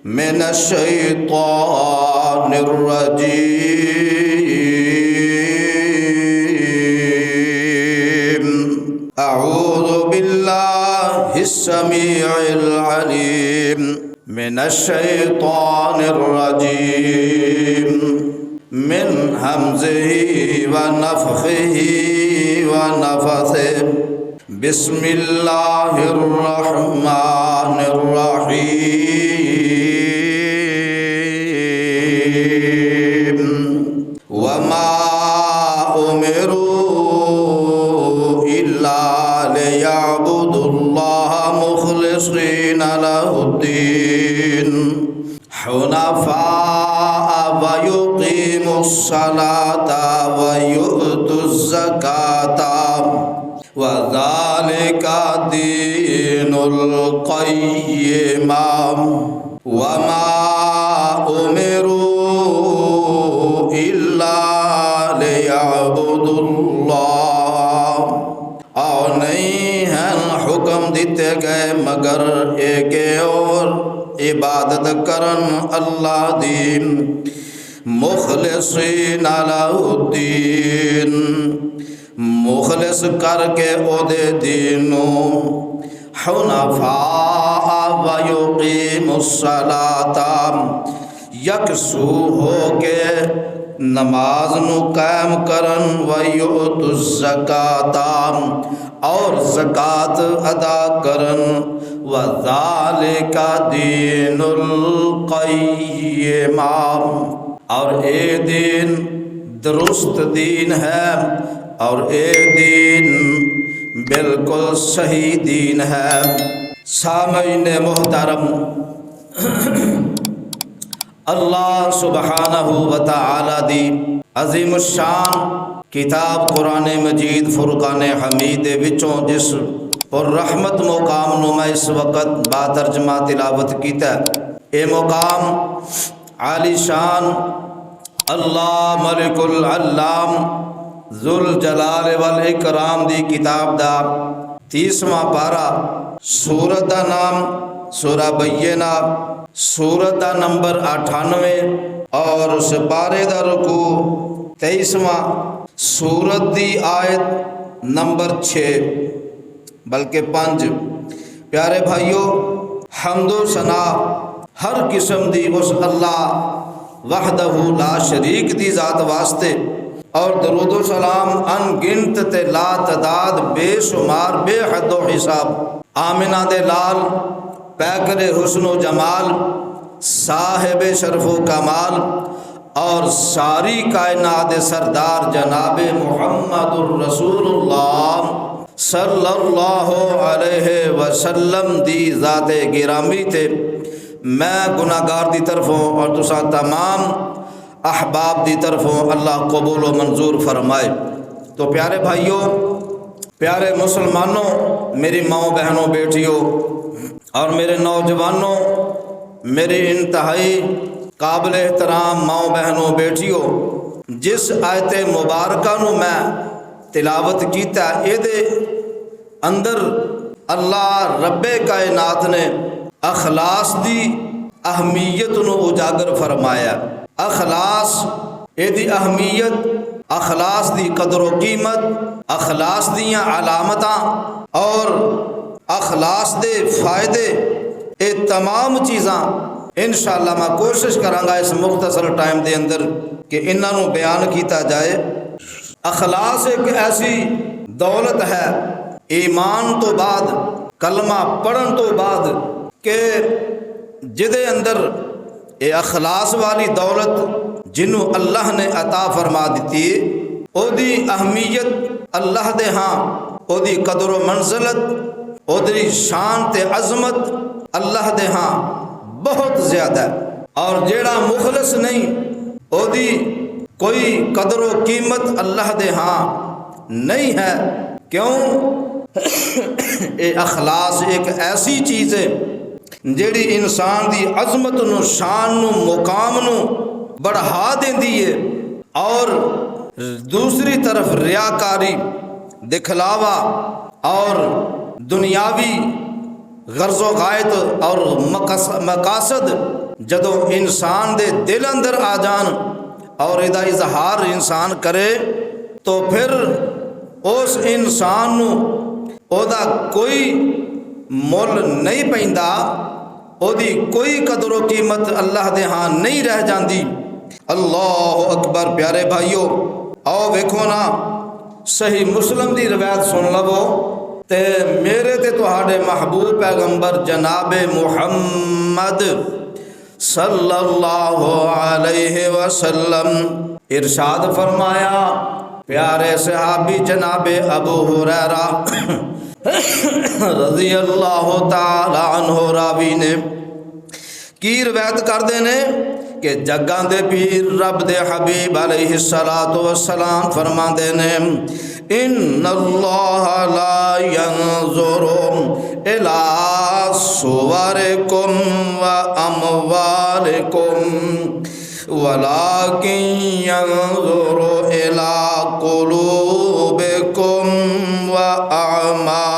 من الشيطان الرجيم. أعوذ بالله السميع العليم من الشيطان الرجيم من همزه ونفخه ونفثه. بسم الله الرحمن الرحيم. وما أمروا إلا ليعبدوا الله مخلصين له الدين حنفاء ويقيموا الصلاة ويؤتوا الزكاة وذلك دين القيمة. وما أمروا إلا ليعبدوا الله. اور نہیں ہیں حکم دیتے گئے مگر ایک اور عبادت کرن اللہ دین مخلصین لہ الدین مخلص کر کے او دے دینوں حنفاء ویقیم الصلاۃ یکسو ہو کے نماز نو قائم کرن ویؤت الزکاۃ اور زکوٰۃ ادا کرن وذالک دین القیمہ اور اے دین درست دین ہے اور اے دین بالکل صحیح دین ہے. سامعین محترم، اللہ سبحانہ وتعالی دی عظیم الشان کتاب قرآن مجید فرقان حمید وچوں جس پر رحمت مقام نو میں اس وقت با ترجمہ تلاوت کیتا ہے. اے مقام عالی شان اللہ ملک العلام ذوالجلال والاکرام دی کتاب دا 30واں پارہ، سورت دا نام سورہ بینہ، سورت دا نمبر 98 اور اس پارے دا رکوع 23واں، سورت دی آیت نمبر 6 بلکہ 5. پیارے بھائیو، حمد و ثنا ہر قسم دی اس اللہ وحدہ لا شریک دی ذات واسطے اور درود و سلام ان گنت تے لا تعداد بے شمار بے حد و حساب آمنہ دے لال پیکر حسن و جمال صاحب شرف و کمال اور ساری کائنات سردار جناب محمد الرسول اللہ صلی اللہ علیہ وسلم دی ذات گرامی تے میں گناہگار دی طرفوں اور دوسرا تمام احباب دی طرفوں اللہ قبول و منظور فرمائے. تو پیارے بھائیوں، پیارے مسلمانوں، میری ماؤں بہنوں بیٹیوں اور میرے نوجوانوں، میری انتہائی قابل احترام ماؤں بہنوں بیٹیوں، جس آیت مبارکہ نو میں تلاوت کیتا اے دے اندر اللہ رب کائنات نے اخلاص دی اہمیت نو اجاگر فرمایا. اخلاص اے دی اہمیت، اخلاص دی قدر و قیمت، اخلاص دیاں علامتاں اور اخلاص دے فائدے، اے تمام چیزاں انشاءاللہ میں کوشش کرانگا اس مختصر ٹائم دے اندر کہ انہاں نو بیان کیتا جائے. اخلاص ایک ایسی دولت ہے ایمان تو بعد، کلمہ پڑھن تو بعد، کہ جدے اندر اے اخلاص والی دولت جنوں اللہ نے عطا فرما دیتی ہے، او دی اہمیت اللہ دے ہاں، او دی قدر و منزلت، او دی شان تے عظمت اللہ دے ہاں بہت زیادہ ہے. اور جیڑا مخلص نہیں او دی کوئی قدر و قیمت اللہ دے ہاں نہیں ہے. کیوں؟ اے اخلاص ایک ایسی چیز ہے جیڑی انسان دی عظمت نو، شان نو، مقام نو بڑھا دیندی ہے اور دوسری طرف ریاکاری، دکھلاوا اور دنیاوی غرض و غایت اور مقاصد جدوں انسان دے دل اندر آ جان اور ادا اظہار انسان کرے تو پھر اس انسان نو او دا کوئی مول نہیں پیندا، او دی کوئی قدر و قیمت اللہ دے ہاں نہیں رہ جاندی۔ اللہ اکبر۔ پیارے بھائیو، آؤ ویکھو نا صحیح مسلم دی روایت سن لو تے میرے تے تہاڈے محبوب پیغمبر جناب محمد صلی اللہ علیہ وسلم ارشاد فرمایا، پیارے صحابی جناب ابو ہریرہ رضی اللہ تعالی عنہ راوی نے کی روایت کردے نے کہ جگاں دے پیر رب دے حبیب علیہ الصلوۃ والسلام فرماندے نے ان اللہ لا ينظر الى صورکم واموالکم ولكن ينظر الى قلوبکم واعمالکم۔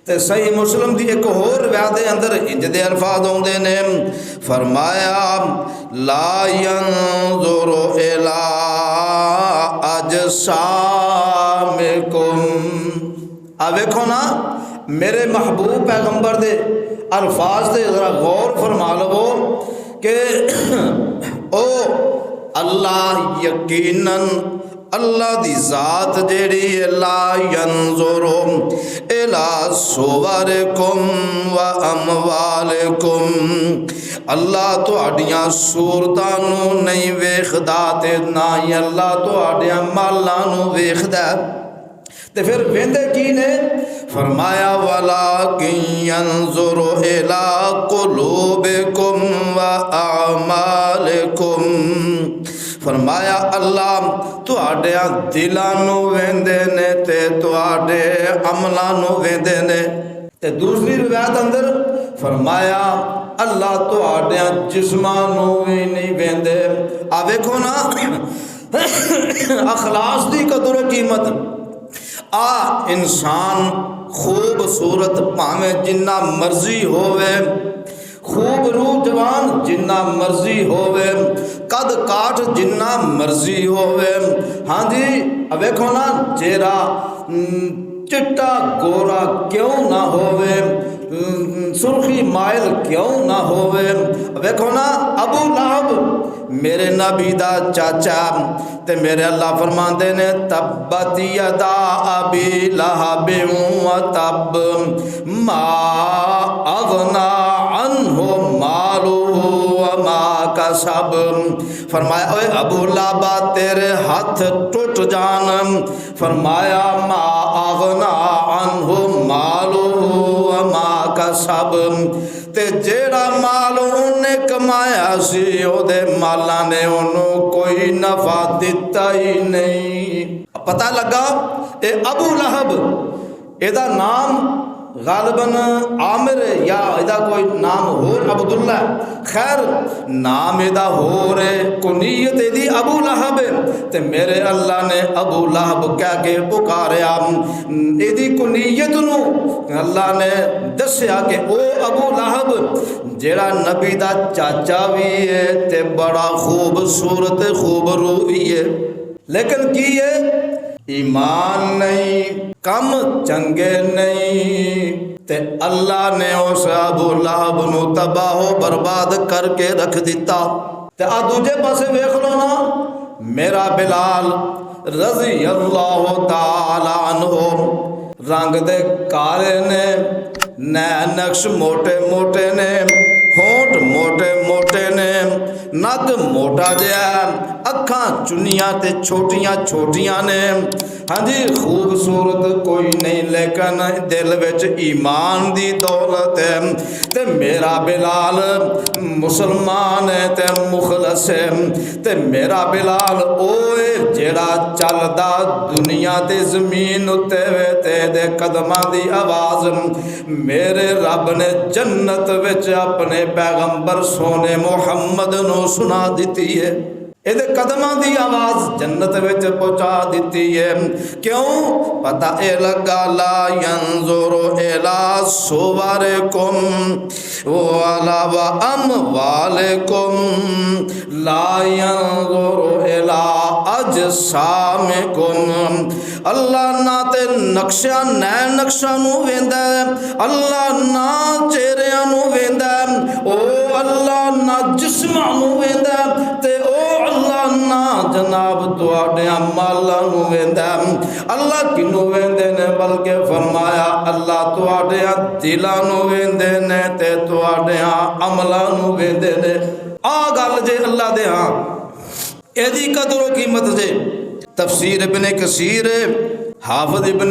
تے صحیح مسلم دی ایک اور روایت دے اندر انج دے الفاظ ہوندے نے، فرمایا لا ينظر الى اجسامکم۔ اب ویکھو نا میرے محبوب پیغمبر دے الفاظ تے ذرا غور فرما لو کہ او اللہ یقیناً اللہ دی ذات جیڑی لا ينظر الى صورکم و اموالکم، اللہ تہاڈیاں صورتاں نو نہیں ویکھدا تے نہ ہی اللہ تہاڈیاں مالاں نو ویکھدا۔ تے پھر ویندے کی نے؟ فرمایا وَلَٰكِن يَنظُرُ إِلَىٰ قُلُوبِكُمْ وَأَعْمَالِكُمْ۔ فرمایا اللہ تہاڈے دلاں نو ویندے نے تے تہاڈے عملاں نو ویندے نے۔ تے دوسری روایت اندر فرمایا اللہ تہاڈے جسماں نو وی نہیں ویندے۔ آ ویکھو نا اخلاص دی قدر و قیمت۔ انسان خوبصورت پاویں جنہ مرضی ہووے، خوب روح جوان جنہ مرضی ہووے، قد کاٹ جنہ مرضی ہووے، ہاں جی ویکھو نا چہرہ چٹا گورا کیوں نہ ہووے، سرخی مائل کیوں نہ ہووے، ویکھو نا ابو لہب میرے نبی دا چاچا تے میرے اللہ فرماندے نے تبت یدا ابی لہب و تب ما اغنا عنہ مالہ وما کسب۔ فرمایا اے ابو لہب تیرے ہاتھ ٹوٹ جان، فرمایا ما اغنا عنہ مالہ وما کسب، تے جیڑا مال انہیں کمایا سی او دے مالاں نے انہوں کوئی نفع دیتا ہی نہیں۔ پتہ لگا اے ابو لہب ایدہ نام غالباً عامر یا ایدہ کوئی نام ہور عبداللہ، خیر نام ایدہ ہور ہے، کنیت ایدی ابو لہب ہے، تے میرے اللہ نے ابو لہب کہہ کے پکاریا، ایدی کنیت نو اللہ نے دسیا کہ او ابو لہب جیڑا نبی دا چاچا بھی ہے تے بڑا خوبصورت خوب روحی ہے، لیکن کی ہے ایمان نہیں، کم چنگے نہیں، تے اللہ نے اس ابو لہب نو تباہ و برباد کر کے رکھ دیتا۔ تے دوجے پاسے ویکھ لو نا میرا بلال رضی اللہ تعالی عنہ، رنگ دے کالے نے، نین نقش موٹے موٹے نے، ہونٹ موٹے موٹے نے، نک موٹا جیا، اکھاں چنیاں تے چھوٹیاں چھوٹیاں نے، ہاں جی خوبصورت کوئی نہیں لیکن دل وچ ایمان دی دولت ہے۔ تے میرا بلال مسلمان ہے تے مخلص ہے، تے میرا بلال اوے جیڑا چلدا دنیا تے زمین اتے وے تے دے قدماں دی آواز میرے رب نے جنت وچ اپنے پیغمبر سونے محمد نو سنا دیتی ہے۔ ਇਹਦੇ ਕਦਮਾਂ ਦੀ ਆਵਾਜ਼ ਜੰਨਤ ਵਿੱਚ ਪਹੁੰਚਾ ਦਿੱਤੀ ਹੈ। ਕਿਉਂ? ਪਤਾ ਇਹ ਲੱਗਾ ਲਾ ਯੰਜ਼ੁਰੂ ਇਲਾ ਸੁਵਰਿਕੁਮ ਵਲਾ ਵਾ ਅਮਵਾਲਿਕੁਮ ਲਾ ਯੰਜ਼ੁਰੂ ਇਲਾ ਅਜਸਾਮਿਕੁਮ। ਅੱਲਾਹ ਨਾ ਤੇ ਨਕਸ਼ਾ ਨੈਣ ਨਕਸ਼ਾ ਨੂੰ ਵੇਂਦਾ ਹੈ, ਅੱਲਾਹ ਨਾ ਚਿਹਰਿਆਂ ਨੂੰ ਵੇਂਦਾ ਹੈ, ਉਹ ਅੱਲਾਹ ਨਾ ਜਿਸਮਾਂ ਨੂੰ ਵੇਂਦਾ ਤੇ ਉਹ ਅੱਲਾਹ ਨਾ ਜਨਾਬ ਤੁਹਾਡਿਆਂ ਮਾਲਾਂ ਨੂੰ ਵੇਂਦਾ। ਅੱਲਾਹ ਕਿਨੂੰ ਵੇਂਦੇ ਨੇ? ਬਲਕਿ ਫਰਮਾਇਆ ਅੱਲਾਹ ਤੁਹਾਡਿਆਂ ਦਿਲਾਂ ਨੂੰ ਵੇਂਦੇ ਨੇ ਤੇ ਤੁਹਾਡਿਆਂ ਅਮਲਾਂ ਨੂੰ ਵੇਂਦੇ ਨੇ। ਆਹ ਗੱਲ ਜੇ ਅੱਲਾਹ ਦੇ ਹਾਂ ਇਹਦੀ ਕਦਰੋ ਕੀਮਤ ਜੇ। ਤਫਸੀਰ ਇਬਨ ਕਸੀਰ ਹਾਫਿਜ਼ ਇਬਨ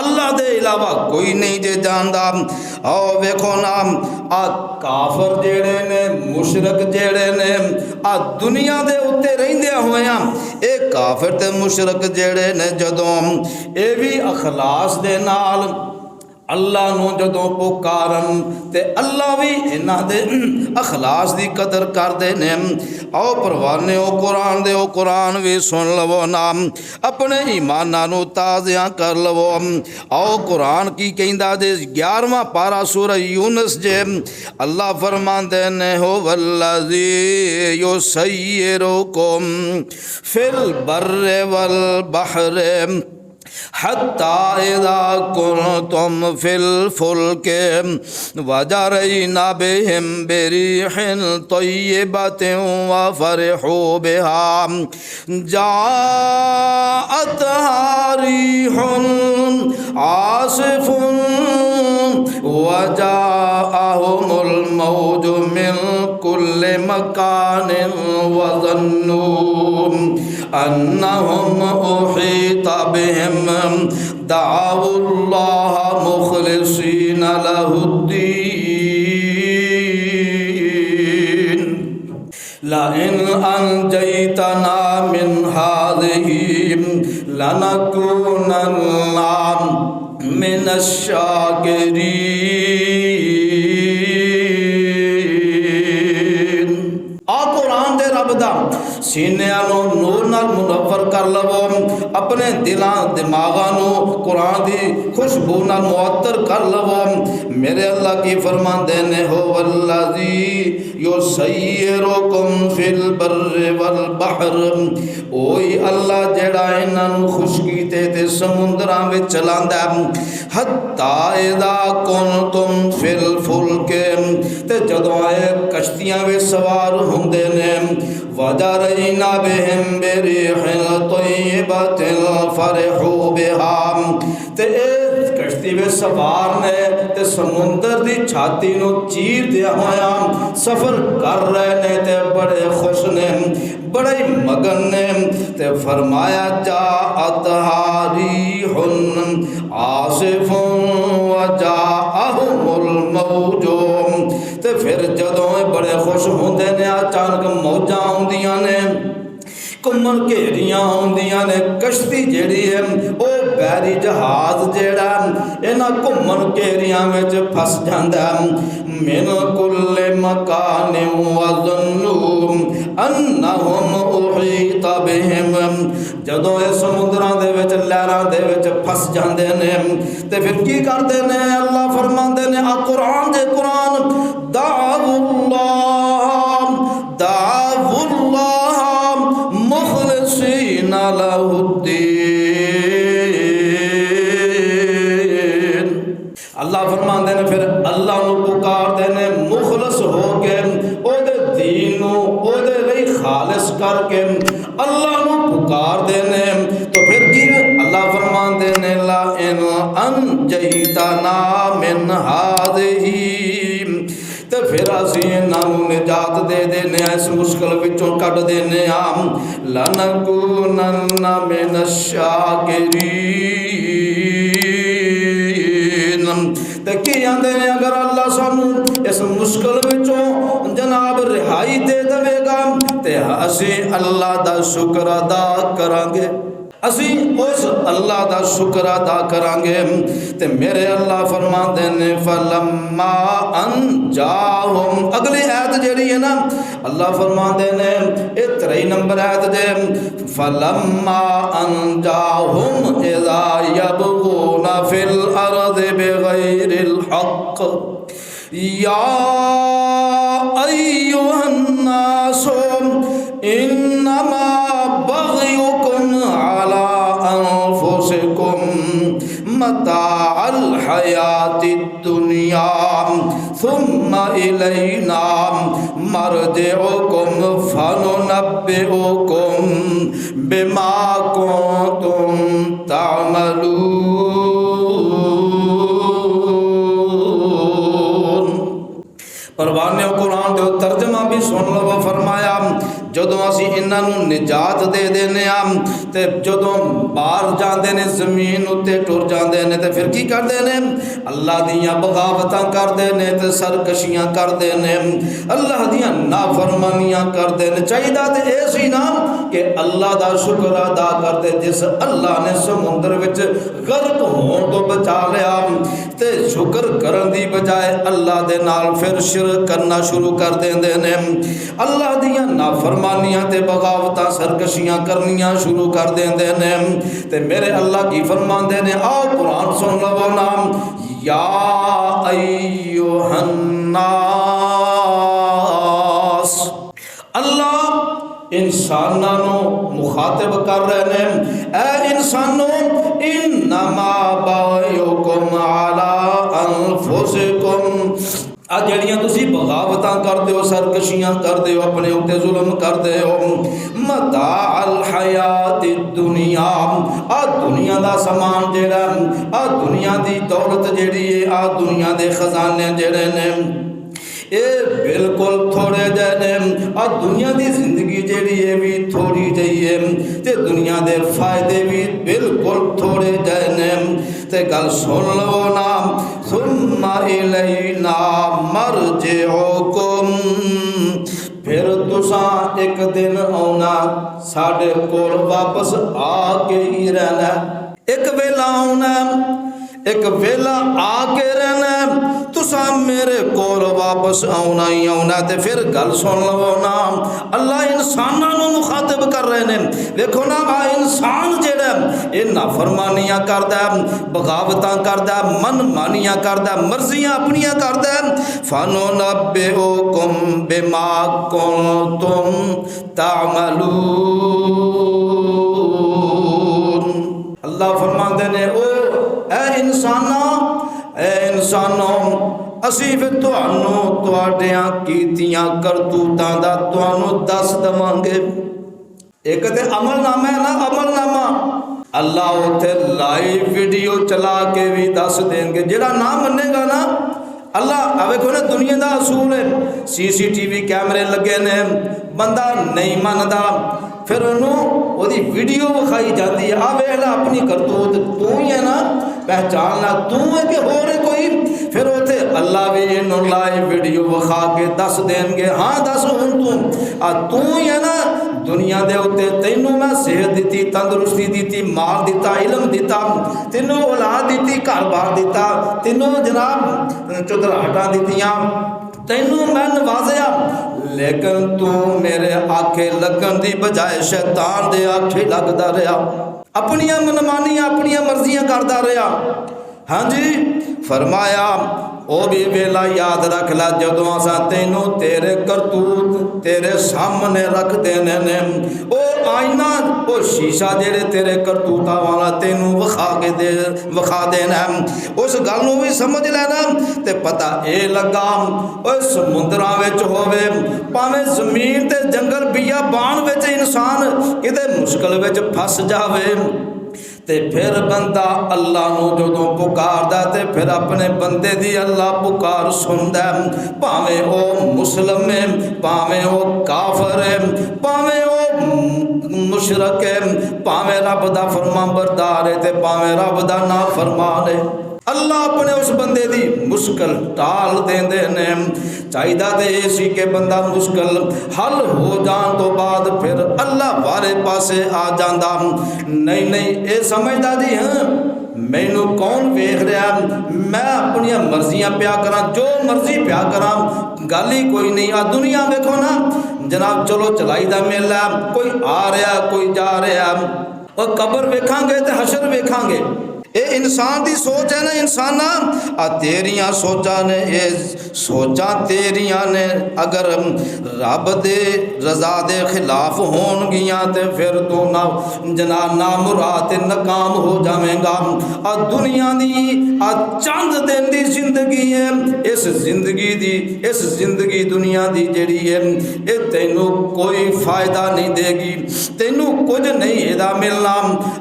اللہ دے علاوہ کوئی نہیں جے جاندا۔ او ویکھو نا آ کافر جڑے نے مشرک جڑے نے آ دنیا دے اوتے رہندے ہویاں اے کافر تے مشرک جڑے نے جدوں اے بھی اخلاص دے نال اللہ نو جدوں پکارن تے اللہ بھی انہاں دے اخلاص دی قدر کردے نے۔ او پروانے او قرآن دے او قرآن بھی سن لو نام اپنے ایماناں نو تازیاں کر لو۔ او قرآن کی کہندا دے 11واں پارا سورہ یونس جے اللہ فرماندے نے ہو والذی یسیرکم فی البر والبحر حتی اذا کنتم فی الفلک وجرین بهم بریح طیبۃ وفرحوا بها جاءتها ریح عاصف وجاءهم الموج من كل مكان وظنوا أنهم أحيط بهم دعوا الله مخلصين له الدين لئن أنجيتنا من هذه لنكونن من الشاکرین۔ آ قرآن دے رب دا سینیاں نو نور نال منور کر لو، اپنے دلاں دماغاں نو قرآن دی خوشبو نال معطر کر لو۔ میرے اللہ کی فرماندے نے ہو والذی یسیرکم فی البر والبحر، اوہی اللہ جڑا انہاں نو خشکی تے سمندراں وچ چلاندا ہے۔ حتی اذا کنتم فی الفلک، تے جدوں اے کشتیاں وچ سوار ہوندے نے، وجرینا بہم بریح طیبۃ فرحوا بہا، تے اے کشتی وچ سوار نے تے سمندر دی چھاتی نو چیر دیا ہویا سفر کر رہے نے تے بڑے خوش نے بڑے مگن نے۔ تے فرمایا جاءتها ریح عاصف وجاءهم الموج، تے پھر جدوں بڑے خوش ہوندے نے اچانک موجاں ہوندیاں نے، کمر گھیریاں ہوندیاں نے، کشتی جیڑی ہے او بحری جہاز جیڑا انہاں کمر گھیریاں وچ پھس جاندا ہے۔ من کل مکان وظنوا انہم احیط بہم، جدوں اے سمندراں دے وچ لہراں دے وچ پھس جاندے نے تے پھر کی کردے نے؟ اللہ فرماندے نے آ قرآن دے قرآن دعوا اللہ مخلصین لہ الدین۔ اللہ فرماندے نے پھر اللہ نو پکار دے نے مخلص ہو کے او دے دین نو او دے لئی خالص کر کے اللہ نو پکار دے نے۔ تو پھر کی اللہ فرماندے نے لا ان انجیتنا من ہذہ، تے پھر اسی انہاں نو نجات دے دینے اس مشکل وچوں کڈ دینے ہاں، لنکونن من الشاکرین۔ تے کی آندے نے اگر اللہ سانو اس مشکل وچوں جناب رہائی دے دے گا تے اسی اللہ دا شکر ادا کران گے، اسی اس اللہ دا شکر ادا کران گے۔ تے میرے اللہ فرماندے نے فلما انجاہم، اگلی آیت جیڑی ہے نا اللہ فرماندے نے 23 نمبر آیت دے فلما انجاہم اذا یبغون فی الارض بغیر الحق یا ایھا الناس انما بغیکم علی انفسکم متاع الحیات الدنیا ثم الینا مرجعکم فننبئکم بما کنتم تعملون۔ پروانے قرآن دے ترجمہ بھی سن لو۔ فرمایا جو جدوں اسی انہاں نوں نجات دے دینے آ تے جدوں باہر جاندے نے زمین اتے ٹر جاندے نے تے پھر کی کردے نے اللہ دیاں بغاوتاں کردے نے تے سرکشیاں کردے نے اللہ دیاں نافرمانیاں کردے نے چاہیدا تے اے سی نا کہ اللہ دا شکر ادا کردے جس اللہ نے سمندر وچ غرق ہون تو بچا لیا تے شکر کرن دی بجائے اللہ دے نال پھر شرک کرنا شروع کر دیندے نے اللہ دیاں نافرمانیاں تے بغاوتاں سرکشیاں کرنیاں شروع کر دیندے نے تے میرے اللہ کی فرماندے نے آؤ قرآن سن لو نام یا ایوہ الناس اللہ انسانوں مخاطب کر رہے ہیں اے انسانوں انما بغیکم علی انفسکم جڑیاں تسی بغاوتاں کردے ہو سرکشیاں کردے ہو اپنے اوتے ظلم کردے ہو متاع الحیات الدنیا دنیا دا سامان جڑا دنیا دی دولت جڑی ہے دنیا دے خزانے جڑے نے اے بالکل تھوڑے جائے دنیا دی زندگی جڑی ہے بھی تھوڑی جائیے تے دنیا دے فائدے بھی بالکل تھوڑے جائے تے گل سن لو نا ثم الینا مرجعکم پھر تساں ایک دن آنا ساڈے کول واپس آ کے ہی رہنا ایک ویلا آنا ایک ویلا آ کے رہنا تساں میرے کول واپس آنا ہی آنا تے پھر گل سن لو نا اللہ انساناں نوں مخاطب کر رہے ہیں دیکھو نا انسان جڑا اے نافرمانیاں کردا بغاوتاں کردا من مانیاں کردا مرضیاں اپنیاں کردا فَنُنَبِّئُكُم بِمَا كُنتُمْ تَعْمَلُونَ اللہ فرماندے نے او اے انسانوں اسی پھر تانوں تواڈیاں کیتیاں کرتوتاں دا تانوں دس دواں گے ایک تے عمل نامہ ہے نا عمل نامہ اللہ اوتھے لائیو ویڈیو چلا کے بھی دس دیں گے جڑا نہ منے گا نا اللہ ویکھو نا دنیا دا اصول ہے سی سی ٹی وی کیمرے لگے نے بندہ نہیں مندا پھر انہوں وہ دی ویڈیو بکھائی جاتی ہے ویلا اپنی کرتوت تو ہی ہے نا پہچاننا تو ہے کہ ہو رہے کوئی پھر ہوتے اللہ بھی انہوں لائیو ویڈیو بکھا کے دس دیں گے ہاں دس ہوں تو ہی ہے نا دنیا دے ہوتے تینوں میں صحت دیتی تندرستی دیتی مال دیتا علم دیتا تینوں اولاد دیتی گھر بار دیتا تینوں جناب چودراہٹاں دیتیاں تینوں میں نوازیا لیکن تو میرے آنکھیں لگن دی بجائے شیطان دے آنکھیں لگدا رہا اپنیاں منمانیاں اپنیاں مرضیاں کردا رہا ہاں جی فرمایا او بھی ویلا یاد رکھ لا جدوں اساں تینوں تیرے کرتوت تیرے سامنے رکھ دینے نے او آئینہ او شیشہ جڑے تیرے کرتوتاں والا تینوں وکھا دینا اس گل نوں بھی سمجھ لینا تے پتہ اے لگا او سمندراں وچ ہووے پاویں زمین تے جنگل بیابان وچ انسان کتے مشکل وچ پھس جاوے تے پھر بندہ اللہ نو جدوں پکاردا تے پھر اپنے بندے دی اللہ پکار سندا پاویں او مسلم ہے پاویں او کافر ہے پاویں او مشرک ہے پاویں رب دا فرمان بردار ہے تے پاویں رب دا نافرمان ہے اللہ اپنے اس بندے دی مشکل ٹال دیندے نے چاہیدا تے اسی کہ بندہ مشکل حل ہو جان تو بعد پھر اللہ والے پاسے آ جاندا نہیں اے سمجھدا جی ہاں مینوں کون ویکھ رہا میں اپنی مرضیاں پیا کراں جو مرضی پیا کراں گل ہی کوئی نہیں دنیا ویکھو نا جناب چلو چلائی دا میلہ کوئی آ رہا کوئی جا رہا اور قبر ویکھاں گے تے حشر ویکھاں گے اے انسان دی سوچ ہے نا انسان تیریاں سوچاں نے اے سوچاں تیریاں نے اگر رب دے رضا دے خلاف ہون گیاں تے پھر تو جناب نامراد ناکام ہو جاویں گا دنیا دی چند دن دی زندگی ہے اس زندگی دنیا دی جڑی ہے اے تینوں کوئی فائدہ نہیں دے گی تینوں کچھ نہیں ادا ملنا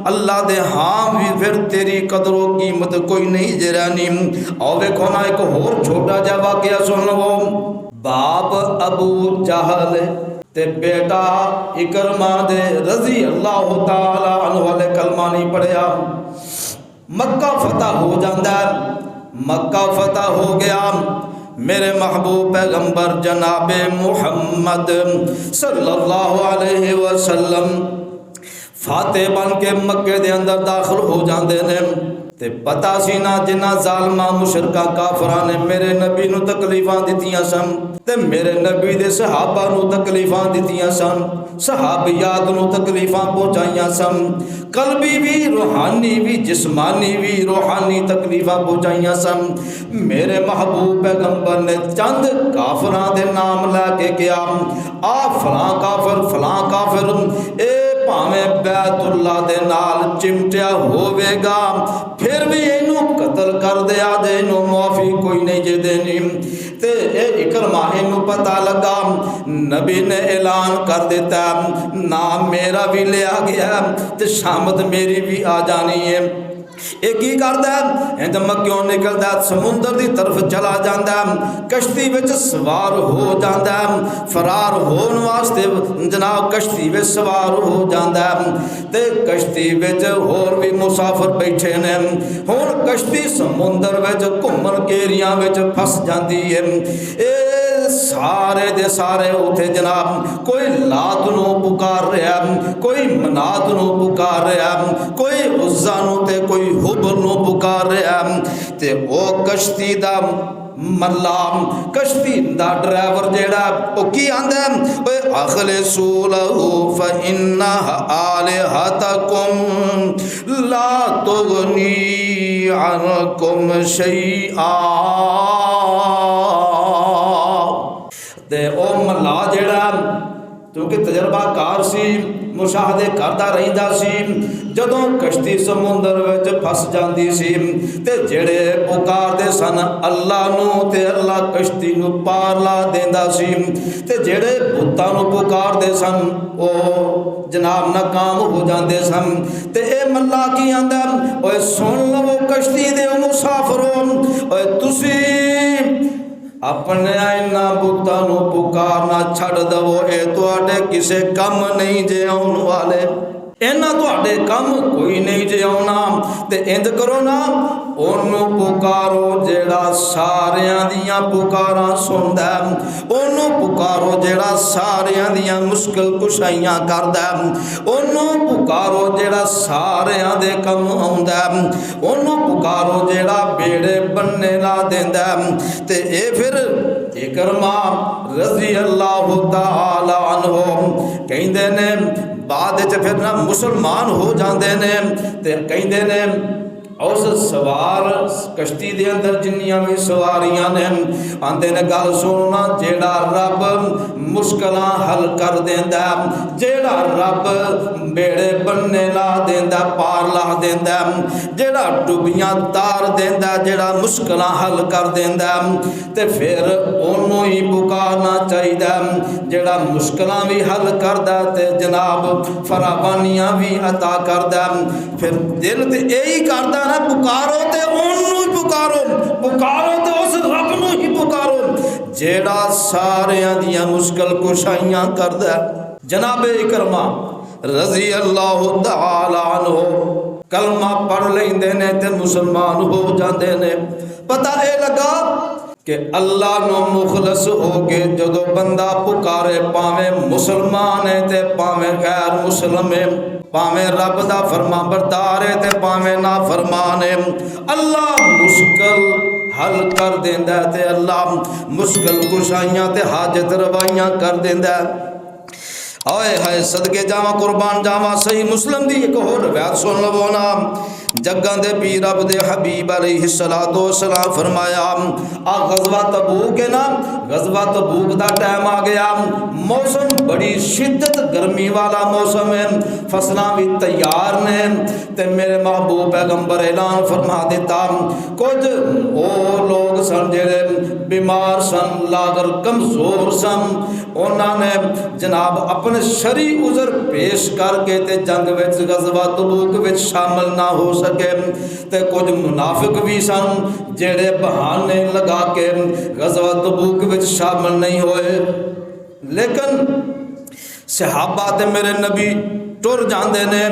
اللہ دے ہاں بھی پھر تیری قدر و قیمت کوئی نہیں جرانی اور دیکھو نا ایک اور چھوٹا جا واقعہ سن لو باپ ابو جہل تے بیٹا اکرمہ دے رضی اللہ تعالی عنہ والے کلمہ نہیں پڑھیا، مکہ فتح ہو جاندہ ہے، مکہ فتح ہو گیا، میرے محبوب پیغمبر جناب محمد صلی اللہ علیہ وسلم فاتح بن کے مکے دے اندر داخل ہو جاندے نے، تے پتہ سی نا جنہ ظالماں مشرکاں کافراں نے میرے نبی نو تکلیفاں دتیاں سن تے میرے نبی دے صحابہ نو تکلیفاں دتیاں سن، صحابیات نو تکلیفاں پہنچائیاں سن، قلبی بھی روحانی بھی جسمانی بھی روحانی تکلیفاں پہنچائیاں سن۔ میرے محبوب پیغمبر نے چند کافراں دے نام لے کے کیا، آ فلاں کافر اے پاویں بیت اللہ دے نال چمٹیا ہوے گا پھر بھی اینو قتل کر دیا دے، اینو معافی کوئی نہیں جے دینی۔ تے اے اکرمہ اینو پتہ لگا، نبی نے اعلان کر دیتا نام میرا بھی لیا گیا تے شامت میری بھی آ جانی ہے۔ ایک ہی کردا ہے ہند مکیوں نکلدا سمندر دی طرف چلا جاندا کشتی وچ سوار ہو جاندا، فرار ہون واسطے جناب کشتی وچ سوار ہو جاندا، تے کشتی وچ ہور بھی مسافر بیٹھے نے، ہن کشتی سمندر وچ گھومن گھیریاں وچ پھس جاندی ہے۔ اے سارے دے سارے اٹھے جناب، کوئی لات نو پکار رہا، کوئی منات نو پکار رہا، کوئی عزا نو تے کوئی حبل نو پکار رہا، تے او کشتی دا ملام کشتی دا ڈرائیور جیڑا او کی آندا ہے، اے اخلصوا لہ فانھا الہۃکم لا تغنی عنکم شیئا، تے او ملا جیڑا کیونکہ تجربہ کار سی، مشاہدے کردا رہندا سی، جدوں کشتی سمندر وچ پھس جاندی سی تے جڑے پکار دے سن اللہ نو تے اللہ کشتی نو پار لا دیندا سی، تے جڑے بتاں نو پکار دے سن او جناب ناکام ہو جاندے سن۔ تے اے ملا کی آندا، اوے سن لو کشتی دے مسافروں، اوے تسی اپنے اینا بتاں نو پکارنا چھڑ دو، اے تواڈے کسے کم نہیں جے آن والے، اینا تواڈے کم کوئی نہیں جے آنا، تے اند کرو نا اونوں پکارو جیڑا ساریاں دیاں پکاراں سندا، اونوں پکارو جیڑا ساریاں دیاں مشکل کشائیاں کردا، اونوں پکارو جیڑا ساریاں دے کم آوندا، اونوں پکارو جیڑا بیڑے بننے لا دیندا۔ تے اے پھر اکرمہ رضی اللہ تعالی عنہ کہندے نے بعد وچ پھر نہ مسلمان ہو جاندے نے، تے کہندے نے اس سوار کشتی دے اندر جنیاں بھی سواریاں نے آندے نے گل سننا، جیڑا رب مشکلاں حل کر دیندا، جیڑا رب بیڑے بننے لا دیندا پار لا دیندا، جیڑا ڈوبیاں تار دیندا، جیڑا مشکلاں حل کر دیندا، تے پھر اونوں ہی پکارنا چاہیدا، جیڑا مشکلاں بھی حل کردا تے جناب فراوانیاں بھی عطا کردا۔ پھر دل تے یہی کردا نا، پکارو تے اونوں ہی پکارو، پکارو تے اس رب نو ہی پکارو جیڑا ساریاں دیاں مشکل کشائیاں کردا۔ جناب اکرمہ رضی اللہ تعالی عنہ کلمہ پڑھ لیندے نے تے مسلمان ہو جاندے نے۔ پتہ اے لگا کہ اللہ نو مخلص ہو کے جدو بندہ پکارے، پاویں مسلمان ہے تے پاویں غیر مسلم ہے، پاویں رب دا فرما بردار ہے تے پاویں نا فرمان ہے، اللہ مشکل حل کر دیندا تے اللہ مشکل کشائیاں تے حاجت روائیاں کر دیندا۔ آئے ہائے صدقے جاواں قربان جاواں، صحیح مسلم دی ایک اور روایت سن لو نا، جگاں دے پیر رب دے حبیب علیہ الصلوۃ والسلام فرمایا آ غزوہ تبوک ہے نا، غزوہ تبوک دا ٹائم آ گیا، موسم بڑی شدت گرمی والا موسم ہے، فصلاں بھی تیار نے، تے میرے محبوب پیغمبر اعلان فرما دیتا کچھ او لوگ سن جڑے بیمار سن، لاغر کمزور سن، انہاں نے جناب اپنے شرعی عذر پیش کر کے تے جنگ وچ غزوہ تبوک وچ شامل نہ ہو سکے، تے کچھ منافق بھی سن جڑے بہانے لگا کے غزوہ تبوک وچ شامل نہیں ہوئے۔ لیکن صحابہ تے میرے نبی ٹر جاندے نے،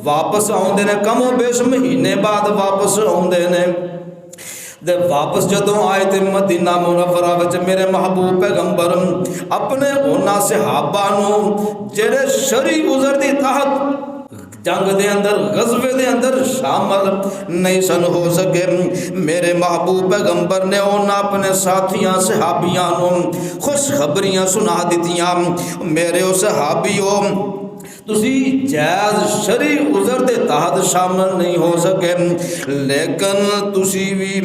واپس آؤندے نے، کم و بیش مہینے بعد واپس آؤندے نے۔ تے واپس جدوں آئے تے مدینہ منورہ وچ میرے محبوب پیغمبر اپنے انہاں صحابہ نو جڑے شرعی عذر دی تحت جنگ دے اندر، غزوے دے اندر شامل نہیں سن ہو سکے، میرے محبوب پیغمبر نے انہاں اپنے ساتھیاں صحابیاں نو خوشخبریاں سنا دتیاں، میرے او صحابیوں تسی جائز شرعی عذر دے تحت شامل نہیں ہو سکے، لیکن تسی بھی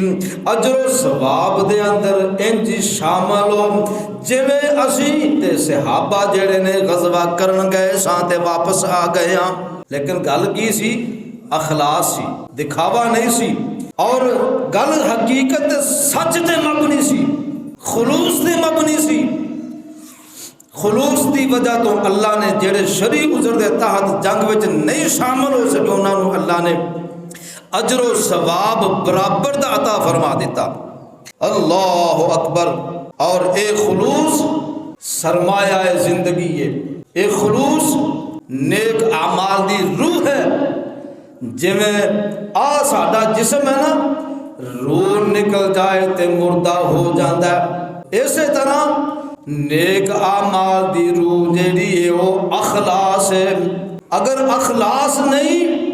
اجر و ثواب دے اندر انج شامل ہو جویں اسی تے صحابہ جڑے نے غزوہ کرن گئے ساں تے واپس آ گئے ہاں۔ لیکن گل کی سی؟ اخلاص سی، دکھاوا نہیں سی، اور گل حقیقت سچ تے مبنی سی، خلوص تے مبنی سی۔ خلوص دی وجہ تو اللہ نے جڑے شرعی عذر دے تحت جنگ وچ نہیں شامل ہو سکے انہاں نو اللہ نے اجر و ثواب برابر دا عطا فرما دیتا۔ اللہ اکبر۔ اور اے خلوص سرمایہ زندگی ہے، اے خلوص نیک اعمال دی روح ہے۔ جویں ساڈا جسم ہے نا، روح نکل جائے تے مردہ ہو جاندا ہے، اسی طرح نیک اعمال دی روح جیڑی ہے وہ اخلاص ہے۔ اگر اخلاص نہیں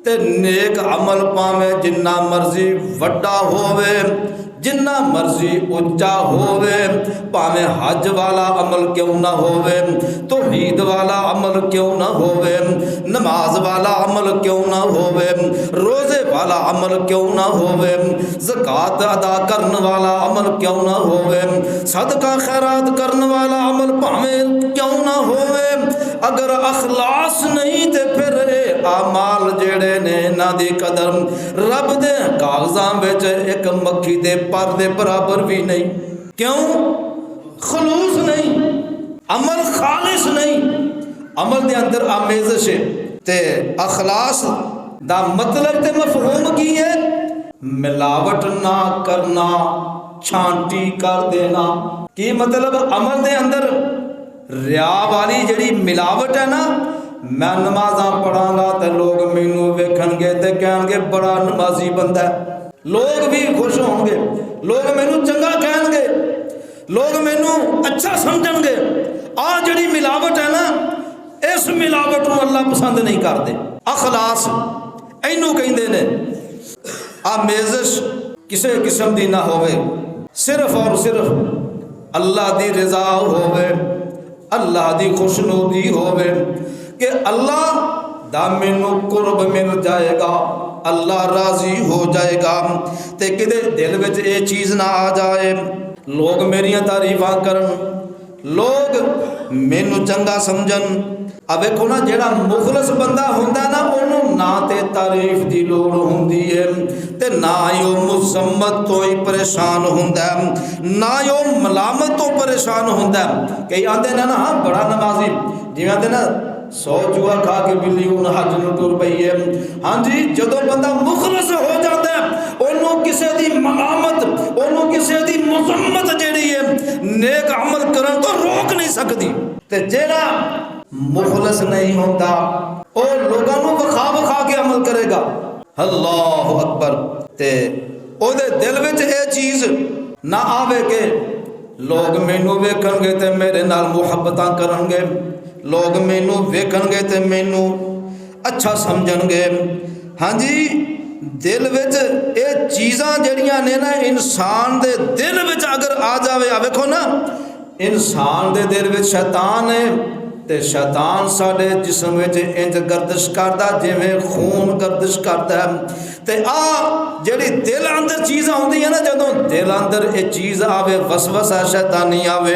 تے نیک عمل پاویں جنہ مرضی وڈا ہووے، جنہ مرضی اونچا ہووے، پاویں حج والا عمل کیوں نہ ہووے، توحید والا عمل کیوں نہ ہووے، نماز والا عمل کیوں نہ ہووے، روزے والا عمل کیوں نہ ہووے، زکوٰۃ ادا کرن والا عمل کیوں نہ ہووے، صدقہ خیرات کرن والا عمل پاویں کیوں نہ ہووے، اگر اخلاص نہیں تے پھر اعمال جڑے نے نہ دی قدر رب دے کاغذاں وچ ایک مکھی دے پر دے برابر بھی نہیں۔ کیوں؟ خلوص نہیں، عمل خالص نہیں، عمل دے اندر آمیزش ہے۔ تے اخلاص دا مطلب تے مفہوم کی ہے؟ ملاوٹ نہ کرنا، چھانٹی کر دینا۔ کی مطلب؟ عمل دے اندر ریا والی جڑی ملاوٹ ہے نا، میں نمازاں پڑھاں گا تے لوگ مینوں ویکھن گے تے کہن گے بڑا نمازی بندہ ہے، لوگ بھی خوش ہوں گے، لوگ مینوں چنگا کہن گے، لوگ مینوں اچھا سمجھن گے۔ جڑی ملاوٹ ہے نا، اس ملاوٹ نو اللہ پسند نہیں کرتے۔ اخلاص اینو کہندے نے۔ آمیزش کسے قسم دی نہ ہوئے، صرف اور صرف اللہ دی رضا ہوئے، اللہ دی خوشنودی ہوئے کہ اللہ دا مینوں قرب مل جائے گا، اللہ راضی ہو جائے گا، تے کدے دل وچ اے چیز نہ آ جائے لوگ میریاں تعریفاں کرن، لوگ مینوں چنگا سمجھن۔ اب ویکھو نا، جڑا مخلص بندہ ہوندا نا، انہوں نہ تے تعریف دی لوڑ ہوندی ہے تے نہ ہی وہ مذمت تو ہی پریشان ہوندا ہے، نہ ہی وہ ملامت تو پریشان ہوندا ہے۔ کئی آندے نا ہاں بڑا نمازی، جویں آندے نا 100 چوہا کھا کے بلی ہن حج نوں ٹر پئی ہے۔ ہاں جی، جدوں بندہ مخلص ہو جاتا ہے، انہوں کسے دی ملامت، انہوں کسے دی مذمت جیڑی ہے نیک عمل کرن تو روک نہیں سکتی۔ تے جیڑا مخلص نہیں ہوتا اور لوگاں نوں وکھا وکھا کے عمل کرے گا، اللہ اکبر، تے او دے دل وچ اے چیز نہ آوے کہ لوگ مینوں ویکھن گے تے میرے نال محبتاں کرن گے، لوگ مینوں ویکھن گے تے مینوں اچھا سمجھن گے۔ ہاں جی، دل وچ اے چیزاں جڑیاں نے نا، انسان دے دل وچ اگر آ جاوے، ویکھو نا، انسان دے دل وچ شیطان ہے تے شیطان ساڈے جسم وچ انج گردش کردا جویں خون گردش کردا ہے۔ تے جڑی دل اندر چیزاں ہوندی ہے نا، جدوں دل اندر اے چیز آوے، وسوسہ شیطانی آوے،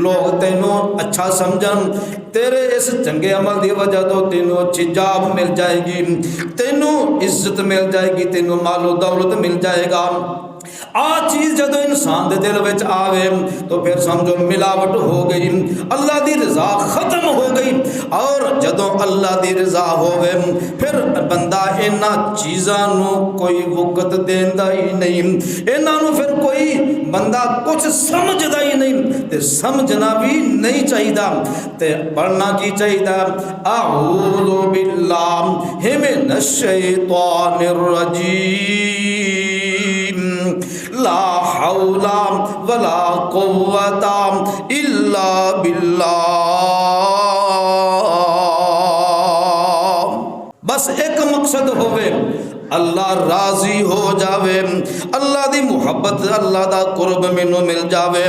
لوگ تینوں اچھا سمجھن، تیرے اس چنگے عمل دی وجہ تو تینوں اچھی جاب مل جائے گی، تینوں عزت مل جائے گی، تینوں مال و دولت مل جائے گا۔ چیز جدو انسان دے دل وچ آوے تو پھر سمجھو ملاوٹ ہو گئی، اللہ دی رضا ختم ہو گئی۔ اور جدو اللہ دی رضا ہووے پھر بندہ انہاں چیزاں نو کوئی وقت دیندا ہی نہیں، انہاں نو پھر کوئی بندہ کچھ سمجھدا ہی نہیں، تے سمجھنا بھی نہیں چاہیدا، تے پڑھنا کی چاہیدا اعوذ باللہ من الشیطان الرجیم لا حول ولا قوة الا باللہ۔ بس ایک مقصد ہوئے اللہ راضی ہو جاوے، اللہ دی محبت، اللہ دا قرب مینوں مل جاوے،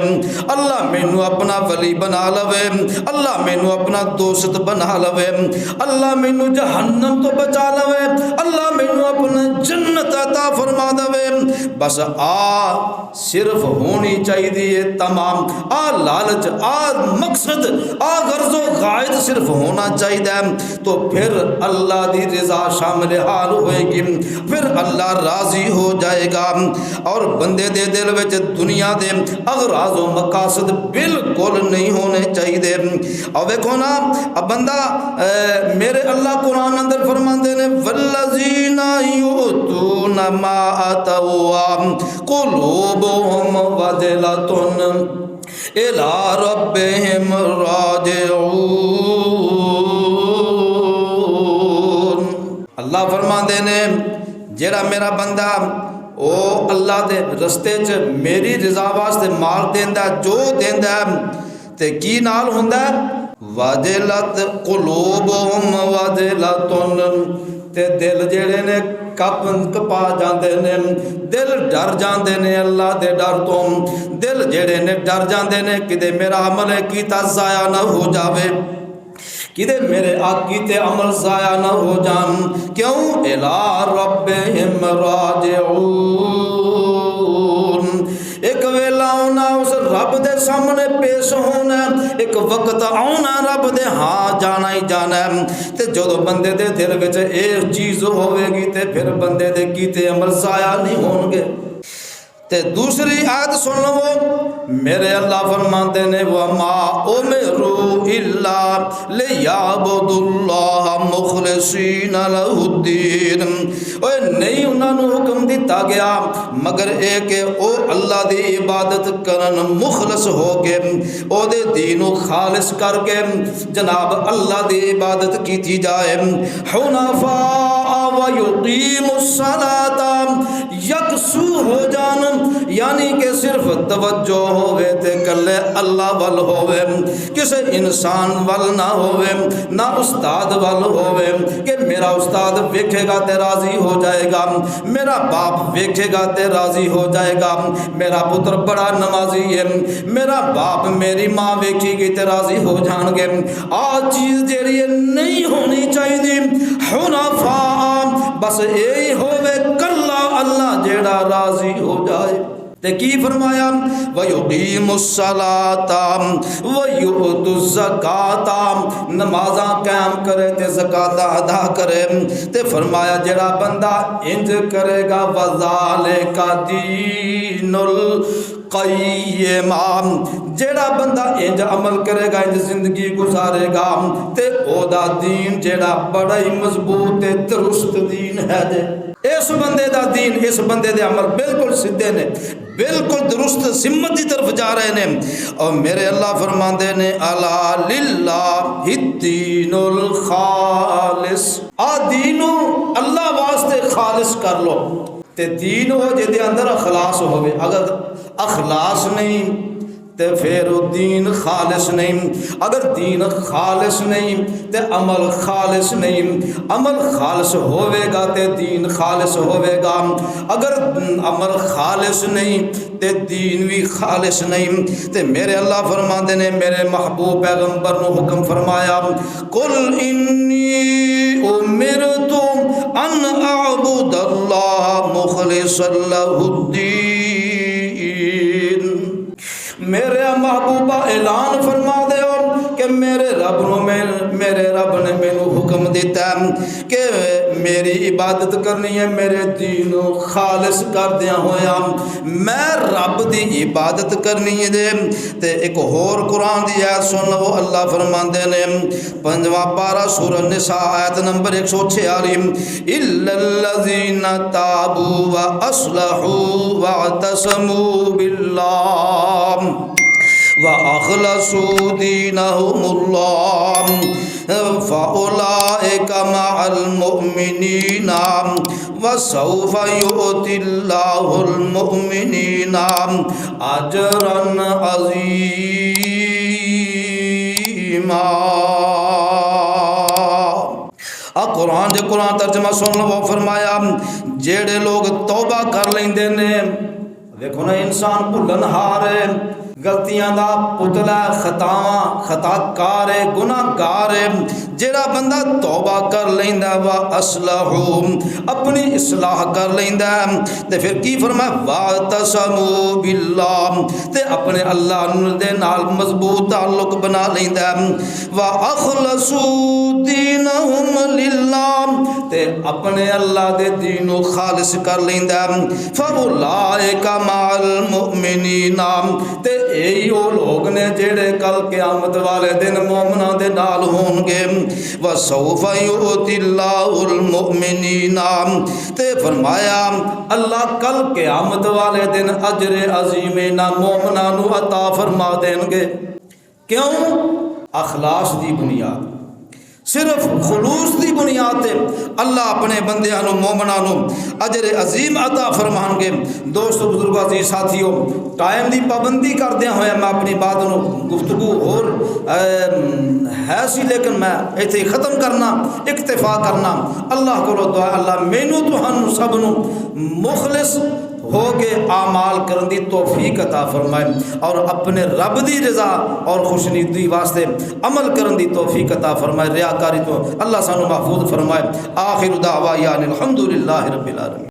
اللہ مینوں اپنا ولی بنا لوے، اللہ مینوں اپنا دوست بنا لوے، اللہ مینوں جہنم تو بچا لوے، اللہ مینوں اپنا جنت عطا فرما دے۔ بس صرف ہونی چاہیے تمام، لالچ، مقصد، غرض و غائد صرف ہونا چاہیے، تو پھر اللہ دی رضا شامل حال ہوئے گی، پھر اللہ راضی ہو جائے گا، اور بندے دے دل وچ دنیا دے اغراض و مقاصد بالکل نہیں ہونے چاہیے۔ اور دیکھو نا بندہ میرے اللہ قرآن اندر فرماندے نے والذین یؤتون ما آتوا قلوبهم وجلۃ الی ربهم راجعون۔ اللہ فرماندے نے جیڑا میرا بندہ او اللہ دے رستے چ میری رضا واسطے مال دیندا، جو دیندا تے کی نال ہوندا وجلت قلوبهم وجلۃ، تے دل جڑے نے کپا جاندے نے، دل ڈر جاندے نے اللہ دے ڈر تو، دل جڑے نے ڈر جاندے نے کدے میرا عمل کیتا ضائع نہ ہو جاوے، کدے میرے کیتے عمل ضائع نہ ہو جان، کیوں الی ربہم راجعون۔ ایک ویلا ہونا اس رب دے سامنے پیش ہونا، ایک وقت آنا رب دے ہاں جانا ہی جانا ہے، تے جدو بندے دے دل وچ ایک چیز ہوئے گی تے پھر بندے دے کیتے عمل ضائع نہیں ہون گے۔ تے دوسری آیت سن لو، میرے اللہ فرماتے نے وما امروا الا لیعبدوا اللہ مخلصین لہ الدین، اوے نہیں انہاں نو حکم دیتا گیا مگر اے کہ او اللہ دی عبادت کرن مخلص ہو کے، او دے دین خالص کر کے جناب اللہ دی عبادت کیتی جائے، حنفاء ویقیموا الصلاۃ، یکسو ہو جان، یعنی کہ صرف توجہ ہوئے تے کلے اللہ وال ہوئے، کسے انسان وال نہ ہوئے، نہ استاد وال ہوئے کہ میرا استاد ویکھے گا تے راضی ہو جائے گا، میرا باپ ویکھے گا تے راضی ہو جائے گا، میرا پتر بڑا نمازی ہے، میرا باپ میری ماں ویکھی گی تے راضی ہو جان گے، چیز جیڑی نہیں ہونی چاہیے۔ حنفاء بس یہی ہوئے کلا اللہ جیڑا راضی ہو جائے۔ تے کی فرمایا وَيُقِيمُ الصَّلَاةَ وَيُؤْتُ الزَّكَاةَ، نمازاں قائم کرے تے زکات ادا کرے، تے فرمایا جڑا بندہ انج کرے گا وَذَلِكَ دِينُ القیم، جیڑا بندہ انج عمل کرے گا، انج زندگی گزارے گا تے او دا دین جیڑا بڑا ہی مضبوط تے درست دین ہے جے، اس بندے دا دین، اس بندے دے عمل بالکل سیدھے نے، بالکل درست سمت دی طرف جا رہے ہیں۔ اور میرے اللہ فرماندے نے الا للہ الدین الخالص، دین اللہ واسطے خالص کر لو، تے دین ہو جے دے اندر اخلاص ہوئے، اگر اخلاص نہیں تے پھر دین خالص نہیں، اگر دین خالص نہیں تے عمل خالص نہیں، عمل خالص ہوئے گا تے دین خالص ہوئے گا، اگر عمل خالص نہیں تے دین بھی خالص نہیں۔ تے میرے اللہ فرماندے نے میرے محبوب پیغمبر نو حکم فرمایا قل انی امرت ان اعبد اللہ مخلصا لہ الدین، میرے محبوبہ اعلان فرما دے کہ میرے رب نے مینوں حکم حکم دیتا ہے کہ میری عبادت کرنی ہے میرے دین خالص کردیا ہویا میں رب دی عبادت کرنی ہے دے تے ایک اور قرآن دی آیت سن لو اللہ فرماندے نے 5واں پارہ سورہ النساء آیت نمبر 146 الا الذین تابوا واصلحوا واعتصموا باللہ وَأَخْلَصُوا دِينَهُمُ اللَّهِ فَأُولَئِكَ مَعَ الْمُؤْمِنِينَ وَسَوْفَ يُؤْتِ اللَّهُ الْمُؤْمِنِينَ أَجْرًا عَظِيمًا۔ قرآن دے قرآن ترجمہ سن لو فرمایا جیڑے لوگ توبہ کر لیندے نے دیکھو نا انسان بھلن ہار ہے غلطیاں دا پتلا خطا کار ہے گناہ گار ہے جیڑا بندہ توبہ کر لیندا وا اصلحو اپنی اصلاح کر لیندا تے پھر کی فرمایا واعتصموا باللہ تے اپنے اللہ دے نال مضبوط تعلق بنا لیندا واخلصوا دینہم للہ تے اپنے اللہ دے دین و خالص کر لیندا فاولئک مع المؤمنین تے یہی وہ لوگ نے جڑے کل قیامت والے دن مومناں دے نال ہون گے وَسَوْفَ يُؤْتِ اللَّهُ الْمُؤْمِنِينَ تے فرمایا اللہ کل قیامت والے دن اجر عظیم نہ مومناں نو عطا فرما دیں گے کیوں اخلاص دی بنیاد صرف خلوص دی بنیاد تے اللہ اپنے بندیاں نو مومناں نو اجر عظیم عطا فرمان گے۔ دوستو بزرگو عزیز ساتھیو ٹائم دی پابندی کردیا ہویا میں اپنی بات نو گفتگو اور ہے سی لیکن میں ایتھے ختم کرنا اکتفا کرنا اللہ کو دعا اللہ مینو تہانوں سب نو مخلص ہو کے اعمال کرن دی توفیق عطا فرمائے اور اپنے رب دی رضا اور خوشنودی واسطے عمل کرن دی توفیق عطا فرمائے ریاکاری تو اللہ سانو محفوظ فرمائے۔ آخر دعوانا الحمدللہ رب العالمین۔